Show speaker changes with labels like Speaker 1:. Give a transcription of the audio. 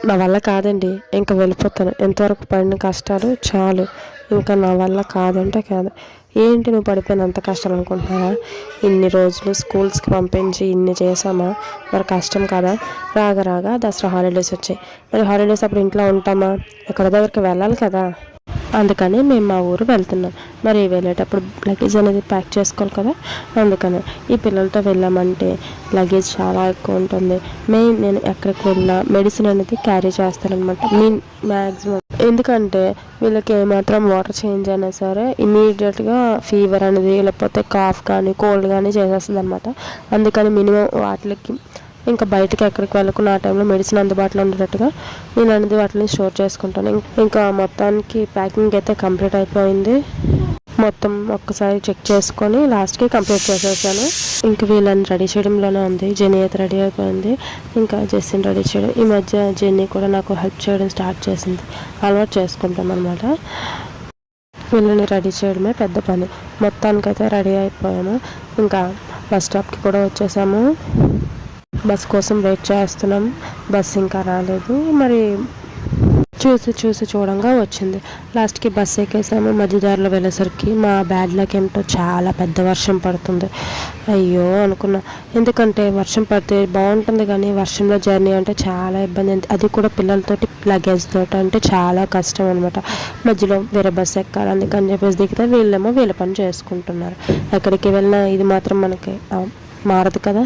Speaker 1: నా వల్ల కాదండి, ఇంకా వెళ్ళిపోతాను. ఎంతవరకు పడిన కష్టాలు చాలు, ఇంకా నా వల్ల కాదంటే కాదు. ఏంటి నువ్వు పడిపోయినంత కష్టాలు అనుకుంటున్నారా? ఇన్ని రోజులు స్కూల్స్కి పంపించి ఇన్ని చేసామా, మరి కష్టం కదా. రాగా రాగా దసరా హాలిడేస్ వచ్చాయి. మరి హాలిడేస్ అప్పుడు ఇంట్లో ఉంటామా? ఎక్కడ దగ్గరికి వెళ్ళాలి కదా. అందుకని మేము మా ఊరు వెళ్తున్నాం. మరి వెళ్ళేటప్పుడు లగేజ్ అనేది ప్యాక్ చేసుకోవాలి కదా. అందుకని ఈ పిల్లలతో వెళ్ళామంటే లగేజ్ చాలా ఎక్కువ ఉంటుంది. నేను ఎక్కడికి వెళ్ళినా మెడిసిన్ అనేది క్యారీ చేస్తానమాట, మ్యాక్సిమం. ఎందుకంటే వీళ్ళకి ఏమాత్రం వాటర్ చేంజ్ అయినా సరే ఇమీడియట్గా ఫీవర్ అనేది, లేకపోతే కాఫ్ కానీ కోల్డ్ కానీ చేసేస్తుంది అనమాట. అందుకని మినిమం వాటికి ఇంకా బయటకి ఎక్కడికి వెళ్ళకుండా ఆ టైంలో మెడిసిన్ అందుబాటులో ఉండేటట్టుగా నేను అనేది వాటిని స్టోర్ చేసుకుంటాను. ఇంకా మొత్తానికి ప్యాకింగ్ అయితే కంప్లీట్ అయిపోయింది. మొత్తం ఒక్కసారి చెక్ చేసుకొని లాస్ట్కి కంప్లీట్ చేసేసాను. ఇంకా వీళ్ళని రెడీ చేయడంలోనే ఉంది. జెన్నీ అయితే రెడీ అయిపోయింది, ఇంకా జెస్సీని రెడీ చేయడం. ఈ మధ్య జెన్నీ కూడా నాకు హెల్ప్ చేయడం స్టార్ట్ చేసింది, అలవాటు చేసుకుంటాం అనమాట. వీళ్ళని రెడీ చేయడమే పెద్ద పని. మొత్తానికైతే రెడీ అయిపోయాము. ఇంకా బస్ స్టాప్కి కూడా వచ్చేసాము. బస్ కోసం వెయిట్ చేస్తున్నాం, బస్ ఇంకా రాలేదు. మరి చూసి చూడంగా వచ్చింది. లాస్ట్కి బస్ ఎక్కేసాము. మధ్యదారిలో వెళ్ళేసరికి మా బ్యాడ్ లక్ ఏమిటో చాలా పెద్ద వర్షం పడుతుంది. అయ్యో అనుకున్నా, ఎందుకంటే వర్షం పడితే బాగుంటుంది కానీ వర్షంలో జర్నీ అంటే చాలా ఇబ్బంది. అది కూడా పిల్లలతోటి లగేజ్ తోటి అంటే చాలా కష్టం అనమాట. మధ్యలో వేరే బస్సు ఎక్కాలి, అందుకని చెప్పేసి దిగితే వీళ్ళేమో వీళ్ళ పని చేసుకుంటున్నారు. ఎక్కడికి వెళ్ళినా ఇది మాత్రం మనకి మారదు కదా.